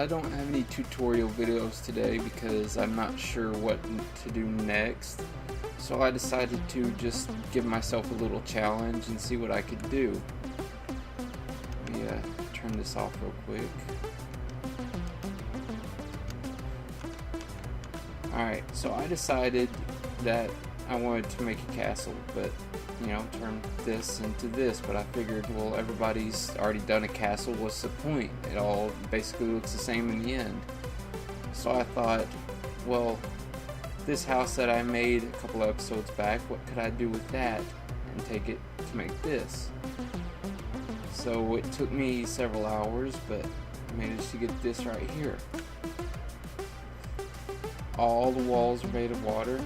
I don't have any tutorial videos today because I'm not sure what to do next. So I decided to just give myself a little challenge and see what I could do. Let me turn this off real quick. Alright, so I decided that I wanted to make a castle, but turn this into this, but I figured, well, everybody's already done a castle, what's the point? It all basically looks the same in the end. So I thought, well, this house that I made a couple of episodes back, what could I do with that and take it to make this? So it took me several hours, but I managed to get this right here. All the walls are made of water.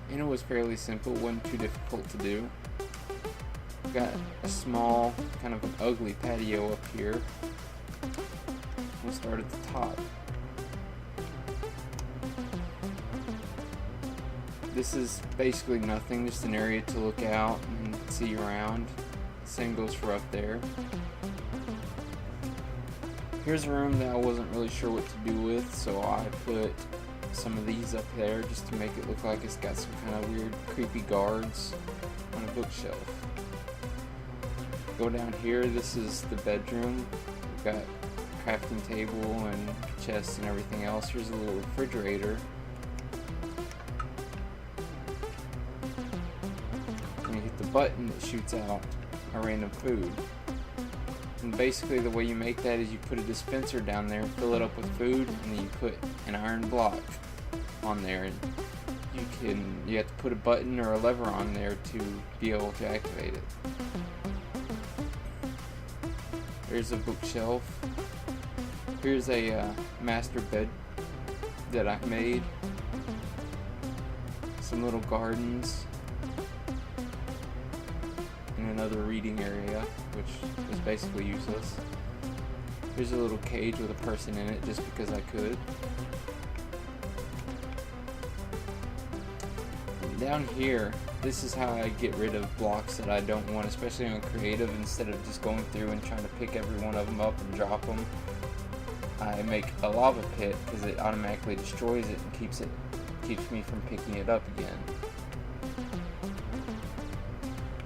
And it was fairly simple, it wasn't too difficult to do. I've got a small, kind of an ugly patio up here. We'll start at the top. This is basically nothing, just an area to look out and see around. Same goes for up there. Here's a room that I wasn't really sure what to do with, so I put some of these up there just to make it look like it's got some kind of weird creepy guards on a bookshelf. Go down here, this is the bedroom. We've got a crafting table and chests and everything else. Here's a little refrigerator. And you hit the button that shoots out a random food. And basically the way you make that is you put a dispenser down there, fill it up with food, and then you put an iron block on there. And you have to put a button or a lever on there to be able to activate it. There's a bookshelf. Here's a master bed that I made. Some little gardens. And another reading area, which is basically useless. Here's a little cage with a person in it just because I could. And down here, this is how I get rid of blocks that I don't want, especially on creative. Instead of just going through and trying to pick every one of them up and drop them, I make a lava pit because it automatically destroys it and keeps me from picking it up again.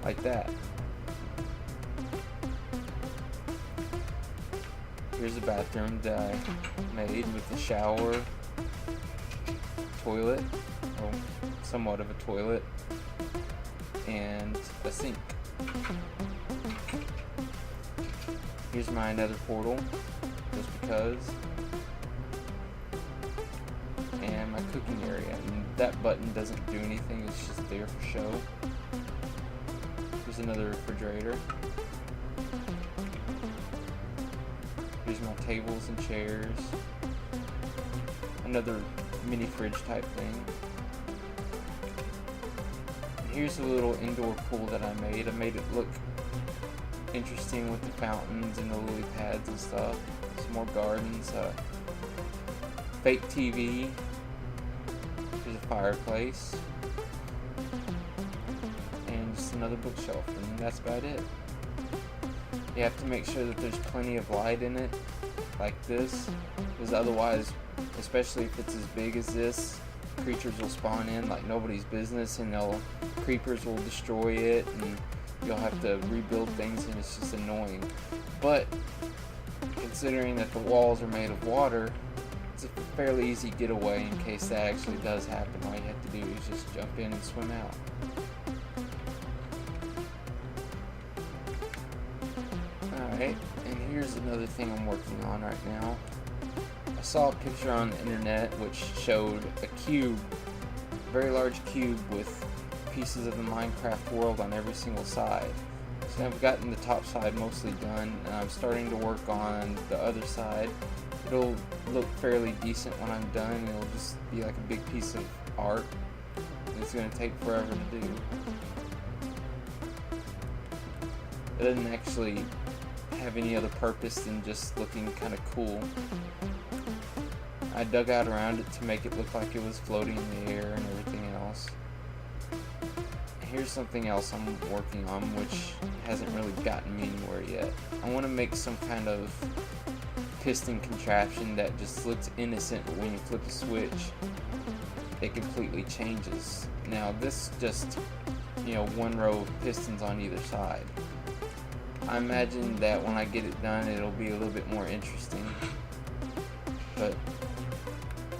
Like that. Here's a bathroom that I made with a shower, toilet, well, somewhat of a toilet, and a sink. Here's my nether portal, just because. And my cooking area. And that button doesn't do anything, it's just there for show. Here's another refrigerator. Here's my tables and chairs. Another mini fridge type thing. And here's a little indoor pool that I made. I made it look interesting with the fountains and the lily pads and stuff. Some more gardens. Fake TV. There's a fireplace. And just another bookshelf. And that's about it. You have to make sure that there's plenty of light in it, like this, because otherwise, especially if it's as big as this, creatures will spawn in like nobody's business, and creepers will destroy it, and you'll have to rebuild things, and it's just annoying. But considering that the walls are made of water, it's a fairly easy getaway in case that actually does happen. All you have to do is just jump in and swim out. Alright, and here's another thing I'm working on right now. I saw a picture on the internet which showed a cube, a very large cube with pieces of the Minecraft world on every single side. So I've gotten the top side mostly done, and I'm starting to work on the other side. It'll look fairly decent when I'm done, and it'll just be like a big piece of art. It's going to take forever to do. It doesn't actually have any other purpose than just looking kind of cool. I dug out around it to make it look like it was floating in the air and everything else. here's something else I'm working on, which hasn't really gotten me anywhere yet. I want to make some kind of piston contraption that just looks innocent, but when you flip a switch, it completely changes. Now this just, one row of pistons on either side. I imagine that when I get it done, it'll be a little bit more interesting, but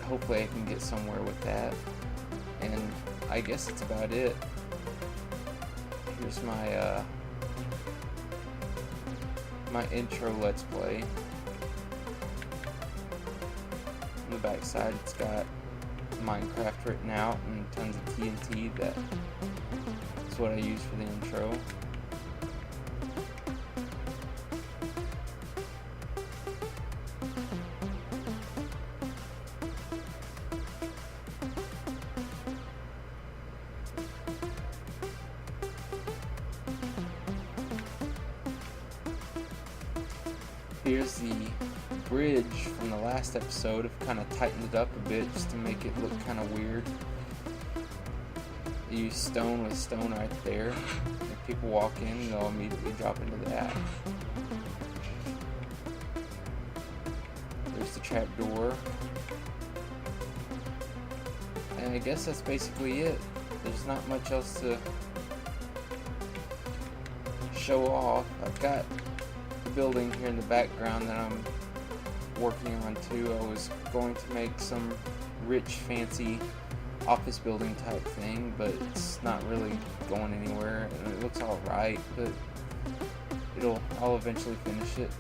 hopefully I can get somewhere with that. And I guess that's about it. Here's my my intro Let's Play. On the back side, it's got Minecraft written out and tons of TNT. That's what I use for the intro. Here's the bridge from the last episode. I've kind of tightened it up a bit just to make it look kind of weird. I use stone with stone right there. If people walk in, they'll immediately drop into that. There's the trap door. And I guess that's basically it. There's not much else to show off. I've got building here in the background that I'm working on too. I was going to make some rich, fancy office building type thing, but it's not really going anywhere, and it looks alright, but I'll eventually finish it.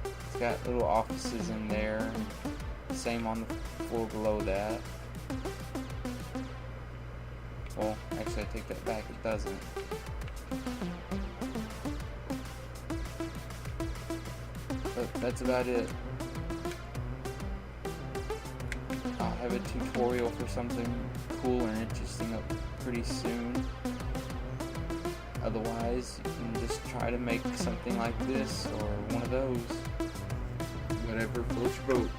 It's got little offices in there, same on the floor below that. Well, actually I take that back, it doesn't. But that's about it. I'll have a tutorial for something cool and interesting up pretty soon. Otherwise, you can just try to make something like this or one of those. Whatever floats your boat.